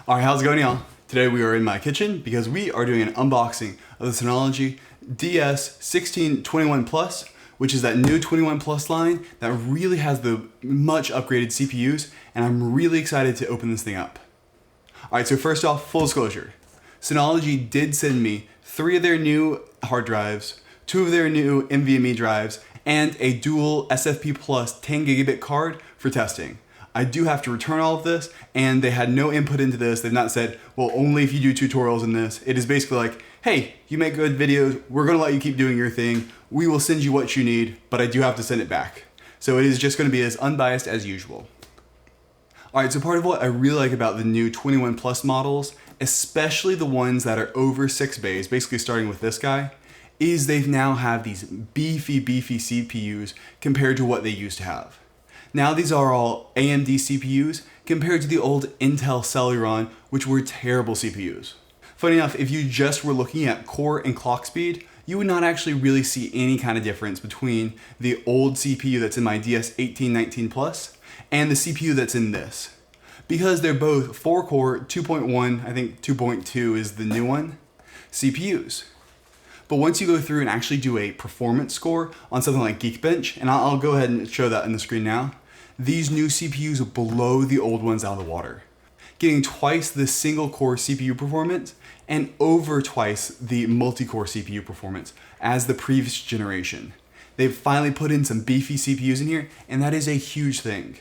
Alright, how's it going, y'all? Today we are in my kitchen because we are doing an unboxing of the Synology DS1621 Plus, which is that new 21 Plus line that really has the much upgraded CPUs, and I'm really excited to open this thing up. Alright, so first off, full disclosure. Synology did send me 3 of their new hard drives, 2 of their new NVMe drives, and a dual SFP Plus 10 gigabit card for testing. I do have to return all of this, and they had no input into this. They've not said, well, only if you do tutorials in this. It is basically like, hey, you make good videos, we're gonna let you keep doing your thing. We will send you what you need, but I do have to send it back. So it is just gonna be as unbiased as usual. All right, so part of what I really like about the new 21 Plus models, especially the ones that are over 6 bays, basically starting with this guy, is they've now have these beefy CPUs compared to what they used to have. Now these are all AMD CPUs compared to the old Intel Celeron, which were terrible CPUs. Funny enough, if you just were looking at core and clock speed, you would not actually really see any kind of difference between the old CPU that's in my DS1819 Plus and the CPU that's in this. Because they're both 4-core, 2.1, I think 2.2 is the new one, CPUs. But once you go through and actually do a performance score on something like Geekbench, and I'll go ahead and show that on the screen now, these new CPUs blow the old ones out of the water, getting twice the single core CPU performance and over twice the multi-core CPU performance as the previous generation. They've finally put in some beefy CPUs in here, and that is a huge thing.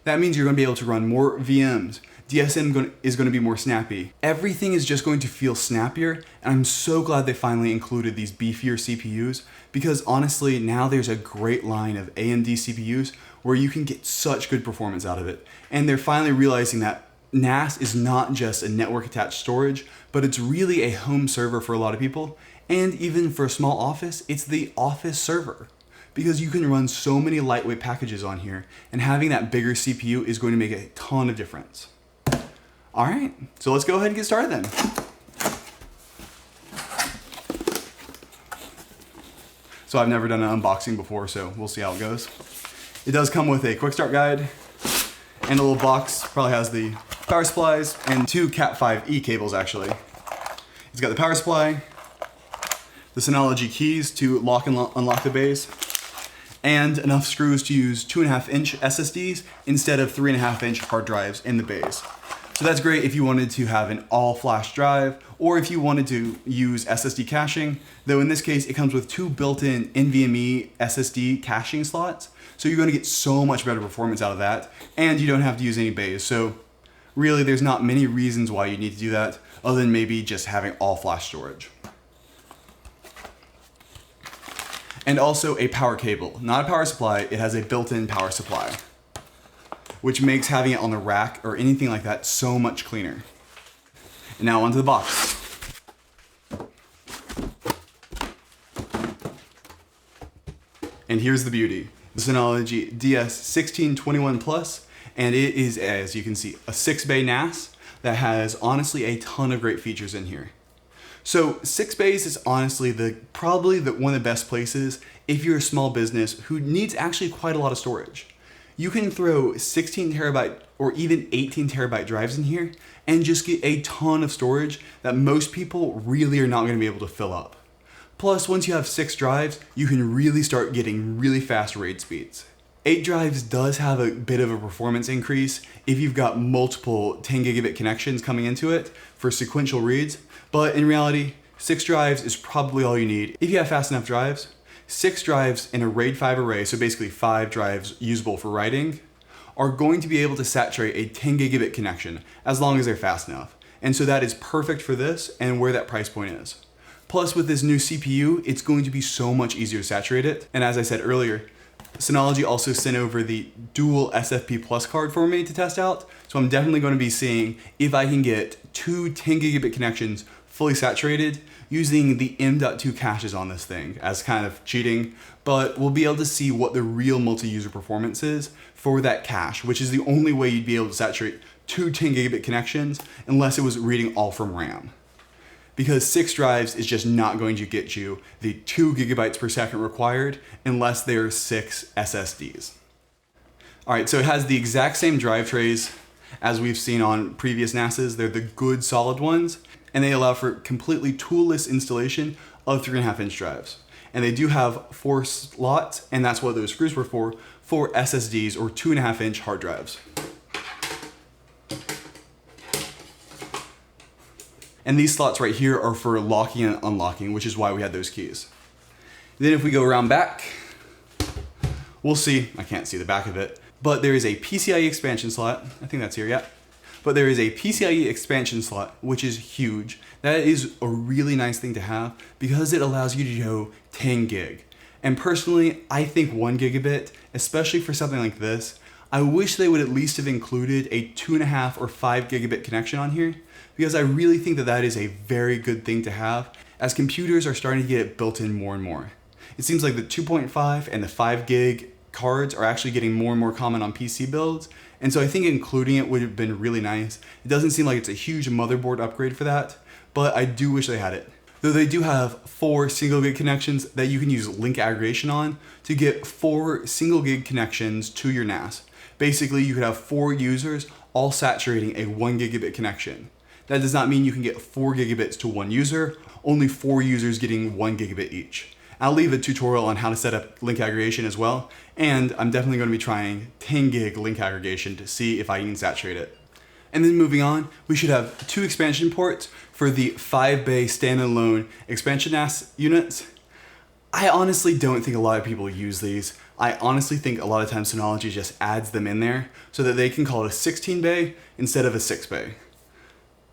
That means you're going to be able to run more VMs. DSM is going to be more snappy. Everything is just going to feel snappier, and I'm so glad they finally included these beefier CPUs, because honestly, now there's a great line of AMD CPUs where you can get such good performance out of it. And they're finally realizing that NAS is not just a network attached storage, but it's really a home server for a lot of people. And even for a small office, it's the office server, because you can run so many lightweight packages on here, and having that bigger CPU is going to make a ton of difference. All right, so let's go ahead and get started then. So I've never done an unboxing before, so we'll see how it goes. It does come with a quick start guide and a little box. Probably has the power supplies and 2 Cat 5e cables actually. It's got the power supply, the Synology keys to lock and unlock the bays, and enough screws to use 2.5-inch SSDs instead of 3.5-inch hard drives in the bays. So that's great if you wanted to have an all-flash drive, or if you wanted to use SSD caching, though in this case it comes with 2 built-in NVMe SSD caching slots, so you're going to get so much better performance out of that, and you don't have to use any bays. So really there's not many reasons why you need to do that, other than maybe just having all-flash storage. And also a power cable, not a power supply, it has a built-in power supply, which makes having it on the rack or anything like that so much cleaner. And now onto the box. And here's the beauty. The Synology DS1621 Plus, and it is, as you can see, a 6-bay NAS that has honestly a ton of great features in here. So 6 bays is honestly probably one of the best places if you're a small business who needs actually quite a lot of storage. You can throw 16 terabyte or even 18 terabyte drives in here and just get a ton of storage that most people really are not going to be able to fill up. Plus, once you have 6 drives, you can really start getting really fast RAID speeds. 8 drives does have a bit of a performance increase if you've got multiple 10 gigabit connections coming into it for sequential reads, but in reality, 6 drives is probably all you need. If you have fast enough drives, 6 drives in a RAID 5 array, so basically 5 drives usable for writing, are going to be able to saturate a 10 gigabit connection as long as they're fast enough. And so that is perfect for this and where that price point is. Plus with this new CPU, it's going to be so much easier to saturate it. And as I said earlier, Synology also sent over the dual SFP Plus card for me to test out. So I'm definitely going to be seeing if I can get 2 10 gigabit connections fully saturated using the M.2 caches on this thing as kind of cheating, but we'll be able to see what the real multi-user performance is for that cache, which is the only way you'd be able to saturate 2 10 gigabit connections unless it was reading all from RAM. Because 6 drives is just not going to get you the 2 gigabytes per second required unless there are 6 SSDs. All right, so it has the exact same drive trays As we've seen on previous NASs, they're the good solid ones, and they allow for completely toolless installation of 3.5-inch drives. And they do have 4 slots, and that's what those screws were for SSDs or 2.5-inch hard drives. And these slots right here are for locking and unlocking, which is why we had those keys. Then if we go around back, we'll see, I can't see the back of it, but there is a PCIe expansion slot. I think that's here, yeah. But there is a PCIe expansion slot, which is huge. That is a really nice thing to have because it allows you to go 10 gig. And personally, I think 1 gigabit, especially for something like this, I wish they would at least have included a 2.5 or 5 gigabit connection on here, because I really think that that is a very good thing to have as computers are starting to get it built in more and more. It seems like the 2.5 and the 5 gig cards are actually getting more and more common on PC builds, and so I think including it would have been really nice. It doesn't seem like it's a huge motherboard upgrade for that, but I do wish they had it. Though they do have 4 single gig connections that you can use link aggregation on to get 4 single gig connections to your NAS. Basically, you could have 4 users all saturating a 1 gigabit connection. That does not mean you can get 4 gigabits to 1 user, only 4 users getting 1 gigabit each. I'll leave a tutorial on how to set up link aggregation as well, and I'm definitely going to be trying 10 gig link aggregation to see if I can saturate it. And then moving on, we should have 2 expansion ports for the 5-bay standalone expansion NAS units. I honestly don't think a lot of people use these. I honestly think a lot of times Synology just adds them in there so that they can call it a 16-bay instead of a 6-bay.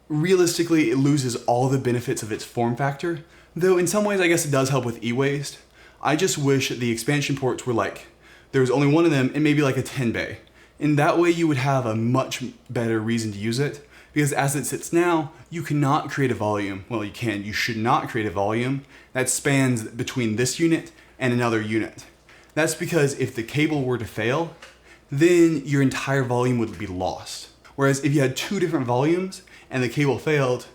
Realistically, it loses all the benefits of its form factor, though in some ways I guess it does help with e-waste. I just wish the expansion ports were like, there was only one of them and maybe like a 10-bay. And that way you would have a much better reason to use it, because as it sits now, you cannot create a volume. Well, you can, you should not create a volume that spans between this unit and another unit. That's because if the cable were to fail, then your entire volume would be lost. Whereas if you had 2 different volumes and the cable failed,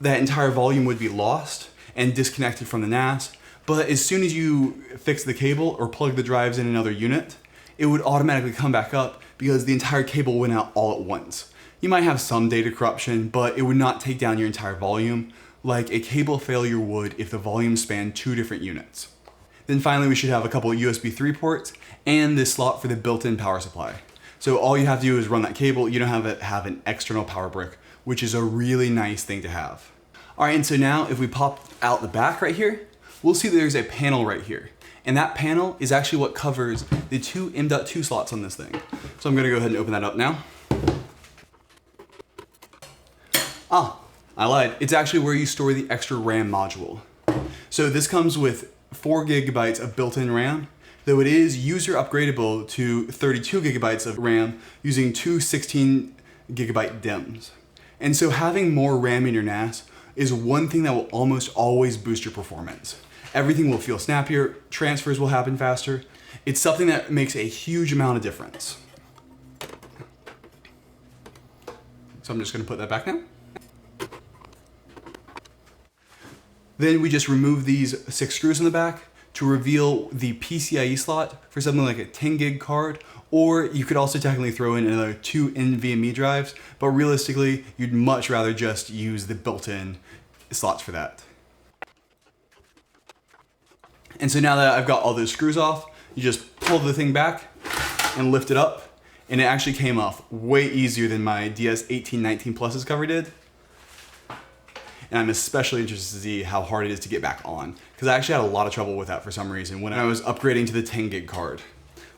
that entire volume would be lost and disconnected from the NAS. But as soon as you fix the cable or plug the drives in another unit, it would automatically come back up because the entire cable went out all at once. You might have some data corruption, but it would not take down your entire volume like a cable failure would if the volume spanned 2 different units. Then finally, we should have a couple of USB 3 ports and this slot for the built-in power supply. So all you have to do is run that cable. You don't have to have an external power brick, which is a really nice thing to have. All right, and so now if we pop out the back right here, we'll see that there's a panel right here. And that panel is actually what covers the 2 M.2 slots on this thing. So I'm gonna go ahead and open that up now. Ah, I lied. It's actually where you store the extra RAM module. So this comes with 4 gigabytes of built-in RAM, though it is user upgradable to 32 gigabytes of RAM using 2 16 gigabyte DIMMs. And so having more RAM in your NAS is one thing that will almost always boost your performance. Everything will feel snappier, transfers will happen faster. It's something that makes a huge amount of difference. So I'm just gonna put that back now. Then we just remove these 6 screws in the back to reveal the PCIe slot for something like a 10 gig card, or you could also technically throw in another 2 NVMe drives, but realistically, you'd much rather just use the built-in slots for that. And so now that I've got all those screws off, you just pull the thing back and lift it up, and it actually came off way easier than my DS1819 Plus's cover did. And I'm especially interested to see how hard it is to get back on, because I actually had a lot of trouble with that for some reason when I was upgrading to the 10 gig card.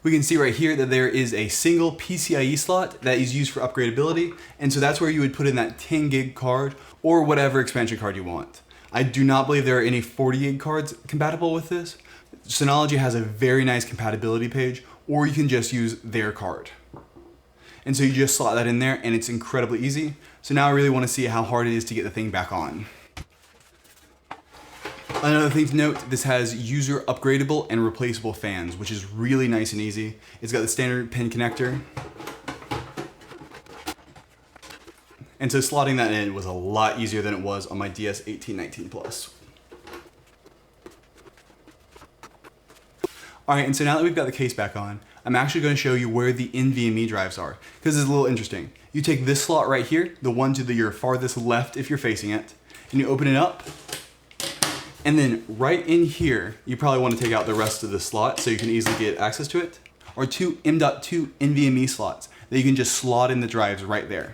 We can see right here that there is a single PCIe slot that is used for upgradability, and so that's where you would put in that 10 gig card or whatever expansion card you want. I do not believe there are any 40 gig cards compatible with this. Synology has a very nice compatibility page, or you can just use their card. And so you just slot that in there and it's incredibly easy. So now I really want to see how hard it is to get the thing back on. Another thing to note, this has user upgradable and replaceable fans, which is really nice and easy. It's got the standard pin connector. And so slotting that in was a lot easier than it was on my DS1819 Plus. All right, and so now that we've got the case back on, I'm actually going to show you where the NVMe drives are, because it's a little interesting. You take this slot right here, the one to your farthest left if you're facing it, and you open it up, and then right in here, you probably want to take out the rest of the slot so you can easily get access to it, or two M.2 NVMe slots that you can just slot in the drives right there.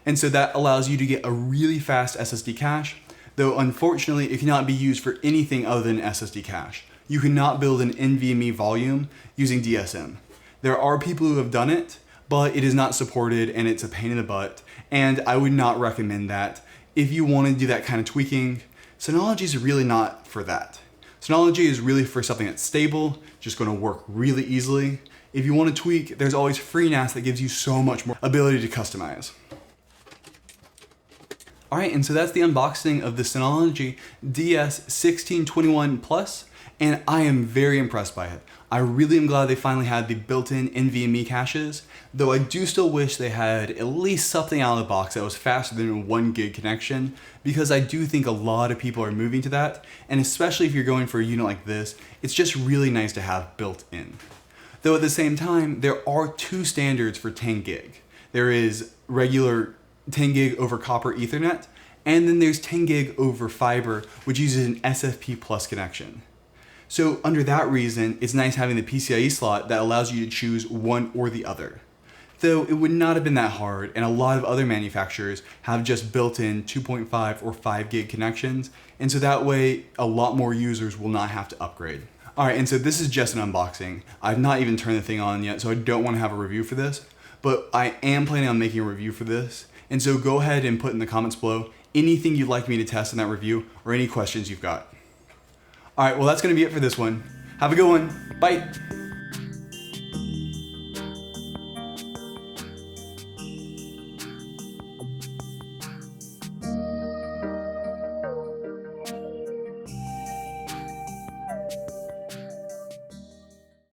And so that allows you to get a really fast SSD cache, though unfortunately it cannot be used for anything other than SSD cache. You cannot build an NVMe volume using DSM. There are people who have done it, but it is not supported and it's a pain in the butt, and I would not recommend that. If you want to do that kind of tweaking, Synology is really not for that. Synology is really for something that's stable, just going to work really easily. If you want to tweak, there's always FreeNAS that gives you so much more ability to customize. Alright, and so that's the unboxing of the Synology DS1621 Plus, and I am very impressed by it. I really am glad they finally had the built-in NVMe caches, though I do still wish they had at least something out of the box that was faster than a 1 gig connection, because I do think a lot of people are moving to that, and especially if you're going for a unit like this, it's just really nice to have built in. Though at the same time, there are two standards for 10 gig. There is regular 10 gig over copper Ethernet, and then there's 10 gig over fiber, which uses an SFP plus connection. So under that reason, it's nice having the PCIe slot that allows you to choose one or the other. Though it would not have been that hard, and a lot of other manufacturers have just built-in 2.5 or 5 gig connections, and so that way a lot more users will not have to upgrade. Alright, and so this is just an unboxing. I've not even turned the thing on yet, so I don't want to have a review for this, but I am planning on making a review for this. And so go ahead and put in the comments below anything you'd like me to test in that review or any questions you've got. All right, well, that's going to be it for this one. Have a good one. Bye.